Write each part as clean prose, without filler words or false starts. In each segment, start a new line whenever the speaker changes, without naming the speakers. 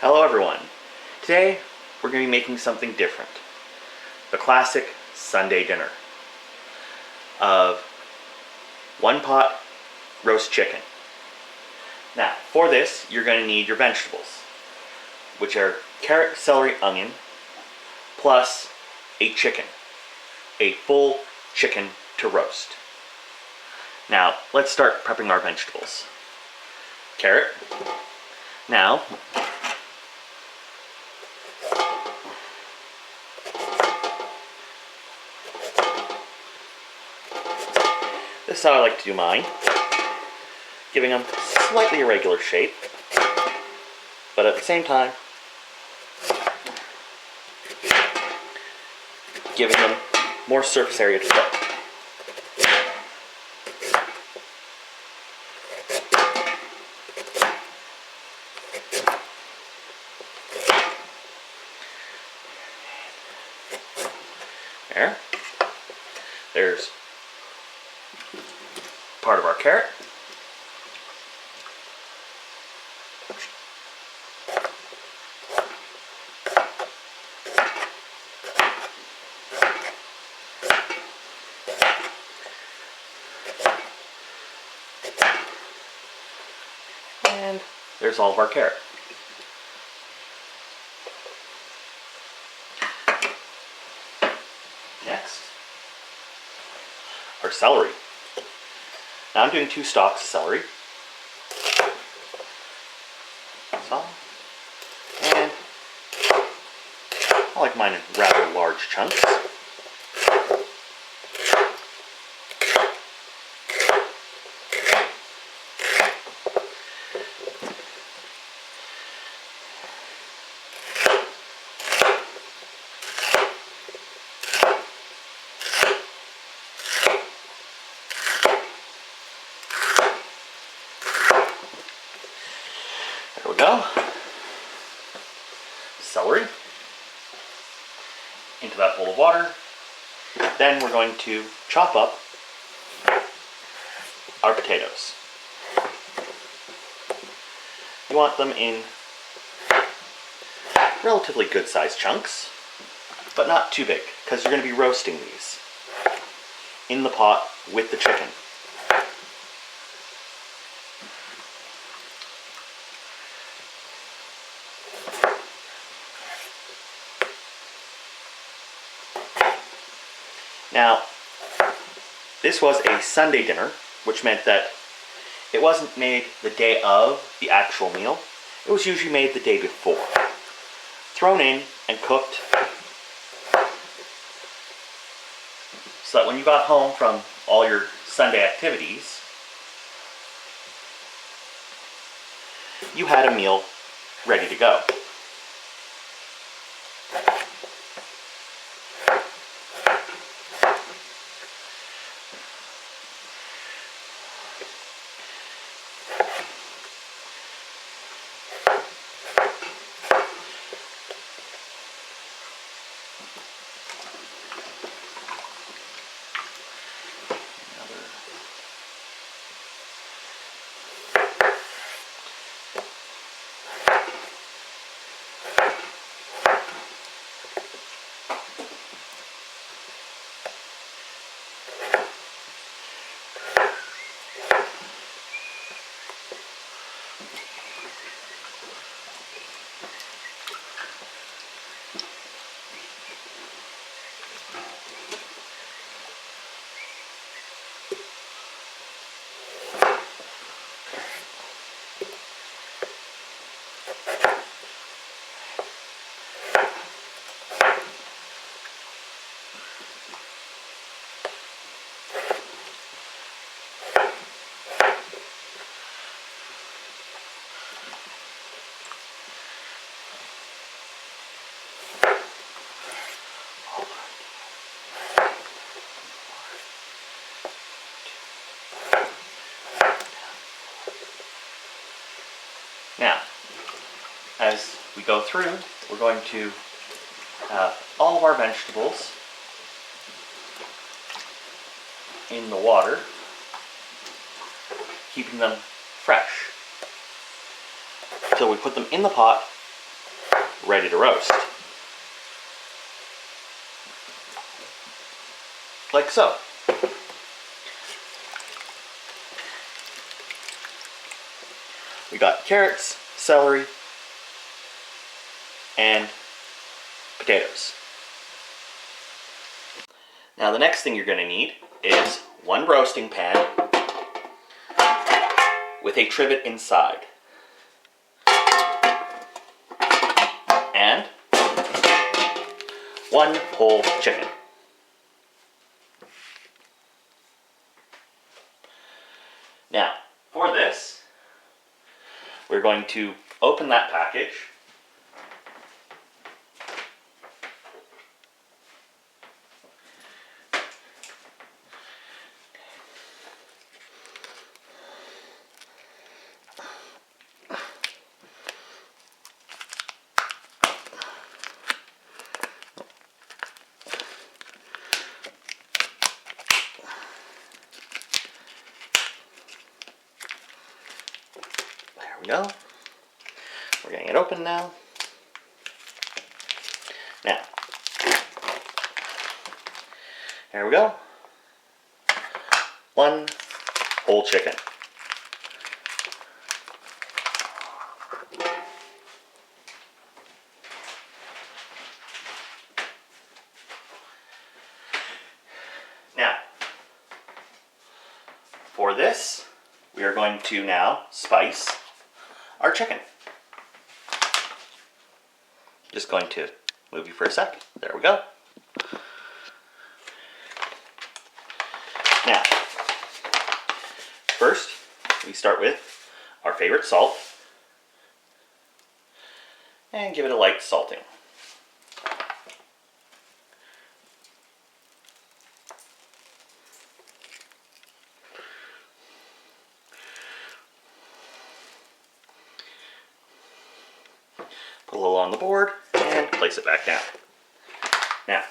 Hello everyone. Today we're going to be making something different. The classic Sunday dinner of one pot roast chicken. Now for this you're going to need your vegetables, which are carrot, celery, onion, plus a chicken. A full chicken to roast. Now let's start prepping our vegetables. Carrot. Now this is how I like to do mine, giving them slightly irregular shape, but at the same time giving them more surface area to cook. There's part of our carrot. And there's all of our carrot. Next, our celery. Now I'm doing 2 stalks of celery. So, and I like mine in rather large chunks. There we go. Celery into that bowl of water. Then we're going to chop up our potatoes. You want them in relatively good sized chunks, but not too big, because you're going to be roasting these in the pot with the chicken. Now, this was a Sunday dinner, which meant that it wasn't made the day of the actual meal. It was usually made the day before. Thrown in and cooked so that when you got home from all your Sunday activities, you had a meal ready to go. Now, as we go through, we're going to have all of our vegetables in the water, keeping them fresh. So we put them in the pot ready to roast. Like so. We got carrots, celery, and potatoes. Now the next thing you're going to need is one roasting pan with a trivet inside. And one whole chicken. Now, for this, we're going to open that package. There we go. We're getting it open now. Now, there we go. One whole chicken. Now, for this, we are going to now spice our chicken. Just going to move you for a sec. There we go. Now, first, we start with our favorite salt and give it a light salting. Put a little on the board and place it back down. Now,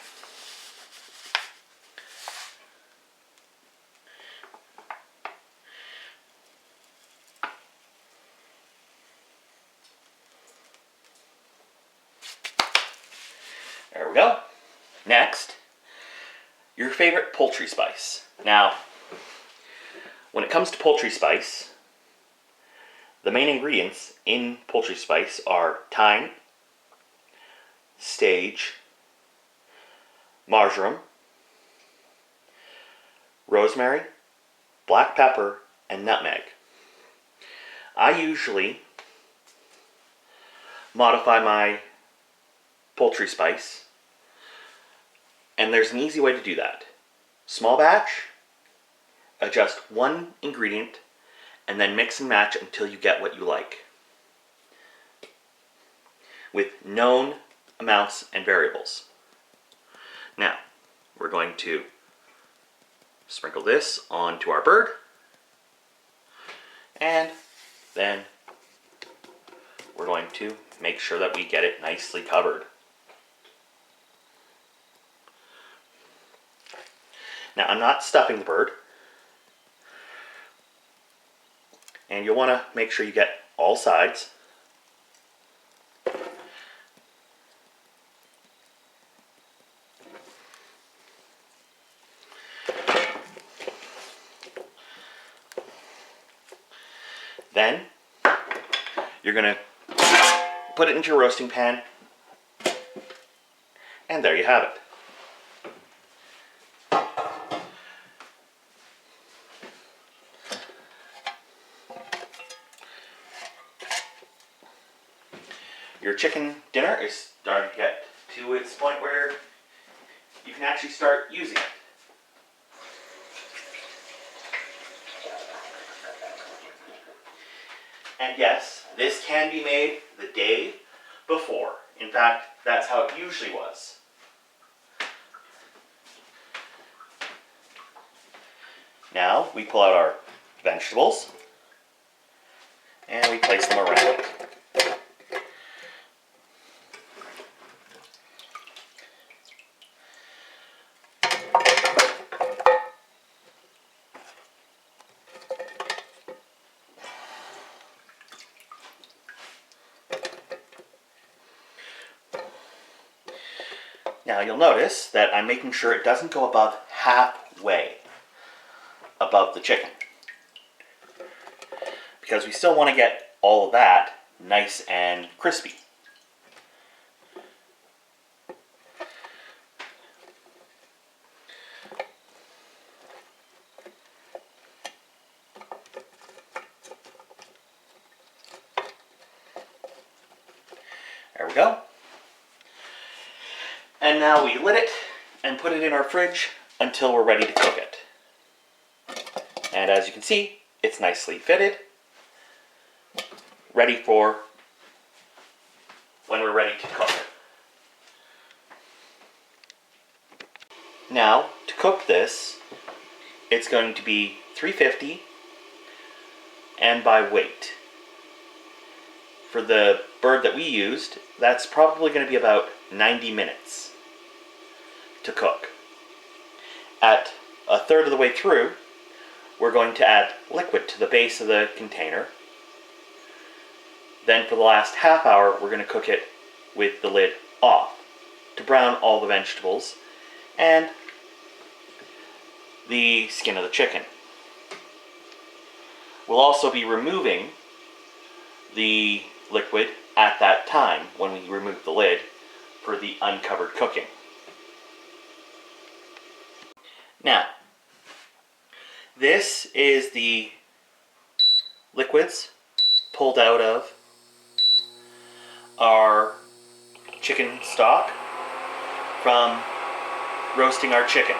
there we go. Next, your favorite poultry spice. Now, when it comes to poultry spice, the main ingredients in poultry spice are thyme, sage, marjoram, rosemary, black pepper, and nutmeg. I usually modify my poultry spice, and there's an easy way to do that. Small batch, adjust one ingredient, and then mix and match until you get what you like, with known amounts and variables. Now, we're going to sprinkle this onto our bird, and then we're going to make sure that we get it nicely covered. Now, I'm not stuffing the bird, and you'll want to make sure you get all sides. Then, you're going to put it into your roasting pan, and there you have it. Your chicken dinner is starting to get to its point where you can actually start using it. And yes, this can be made the day before. In fact, that's how it usually was. Now we pull out our vegetables and we place them around. Now you'll notice that I'm making sure it doesn't go above halfway above the chicken, because we still want to get all of that nice and crispy. There we go. And now we lit it and put it in our fridge until we're ready to cook it. And as you can see, it's nicely fitted, ready for when we're ready to cook. Now, to cook this, it's going to be 350 and by weight. For the bird that we used, that's probably going to be about 90 minutes to cook. At a third of the way through, we're going to add liquid to the base of the container. Then for the last half hour, we're going to cook it with the lid off to brown all the vegetables and the skin of the chicken. We'll also be removing the liquid at that time when we remove the lid for the uncovered cooking. Now, this is the liquids pulled out of our chicken stock from roasting our chicken.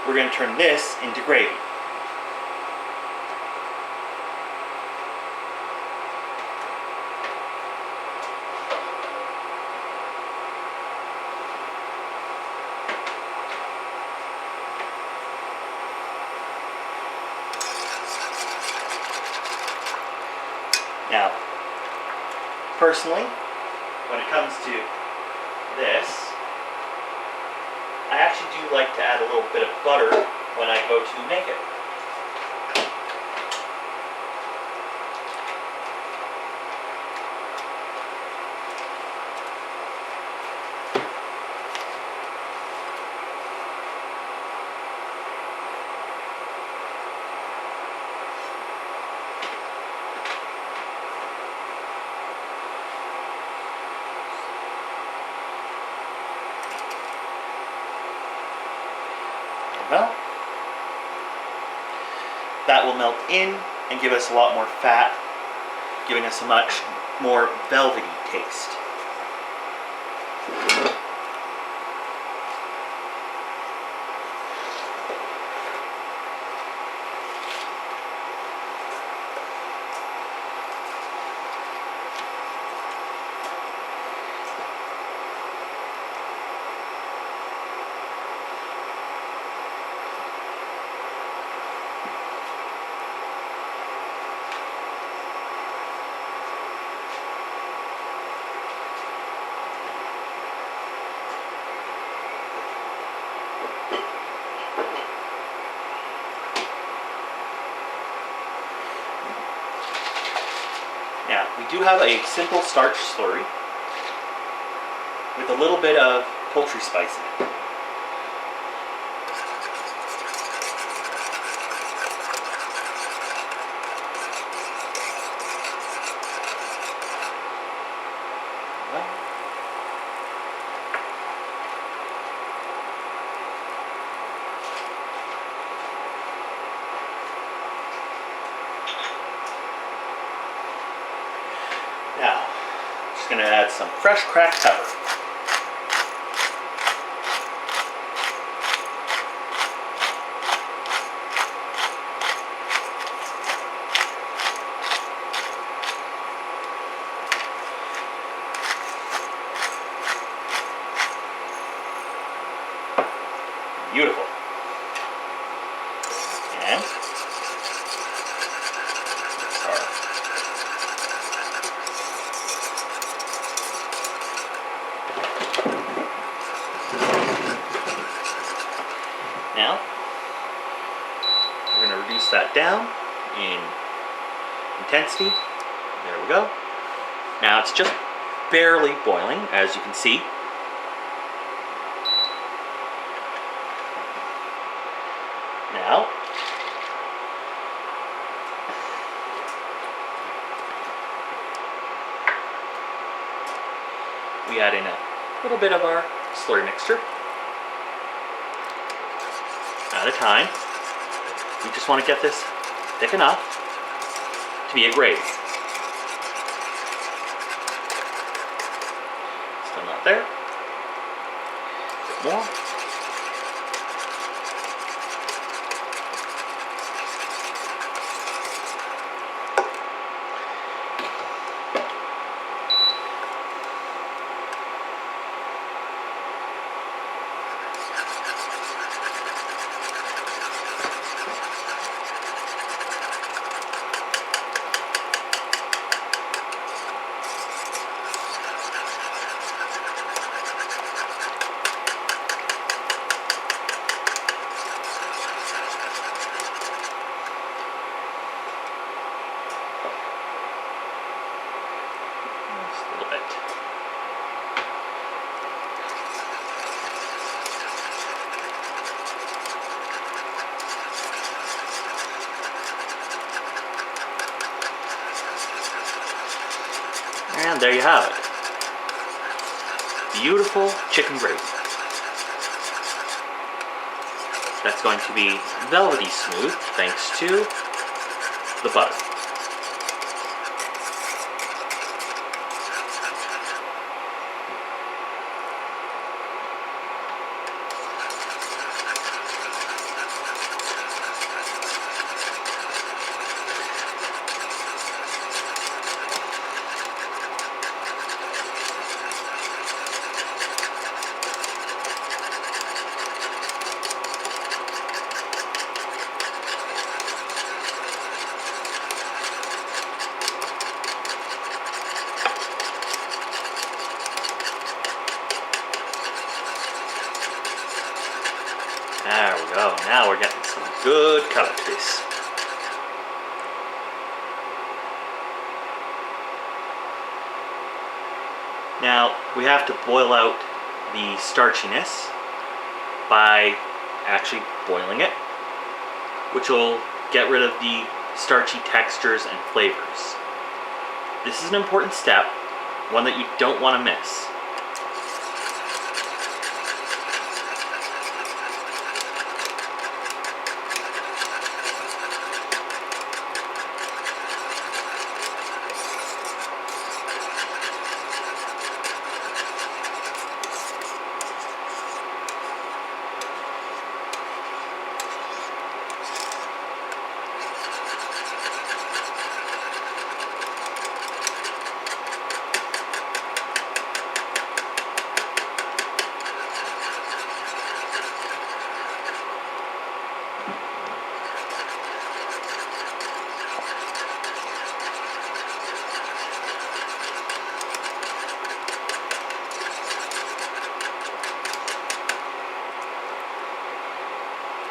We're going to turn this into gravy. Now, personally, when it comes to this, I actually do like to add a little bit of butter when I go to make it. Well, that will melt in and give us a lot more fat, giving us a much more velvety taste. Now, we do have a simple starch slurry with a little bit of poultry spice in it. Now, I'm just going to add some fresh cracked pepper. Beautiful. And now, we're going to reduce that down in intensity. There we go. Now it's just barely boiling, as you can see. we add in a little bit of our slurry mixture at a time. We just want to get this thick enough to be a gravy. Still not there. A bit more. And there you have it. Beautiful chicken gravy. That's going to be velvety smooth thanks to the butter. There we go. Now we're getting some good color to this. Now we have to boil out the starchiness by actually boiling it, which will get rid of the starchy textures and flavors. This is an important step, one that you don't want to miss.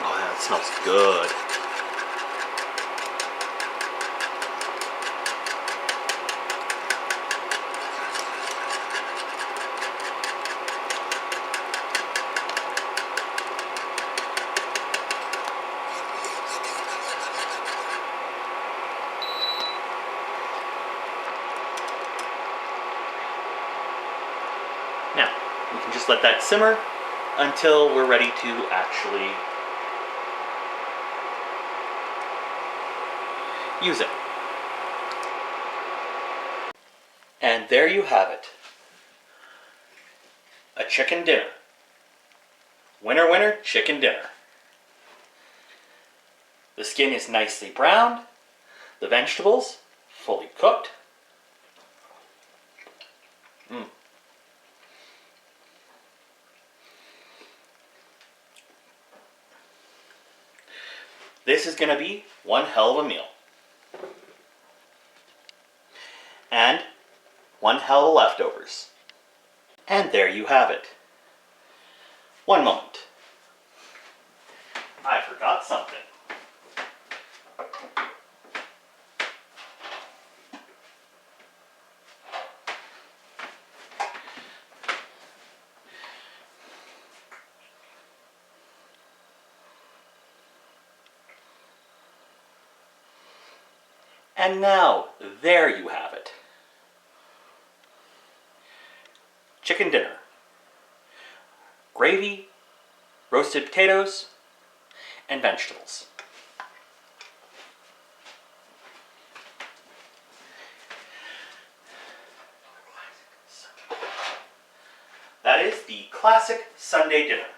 Oh, that smells good. Now, we can just let that simmer until we're ready to actually use it. And there you have it. A chicken dinner. Winner, winner, chicken dinner. The skin is nicely browned. The vegetables fully cooked. This is going to be one hell of a meal. And one hell of leftovers. And there you have it. One moment. I forgot something. And now, there you have it. chicken dinner. Gravy, roasted potatoes, and vegetables. That is the classic Sunday dinner.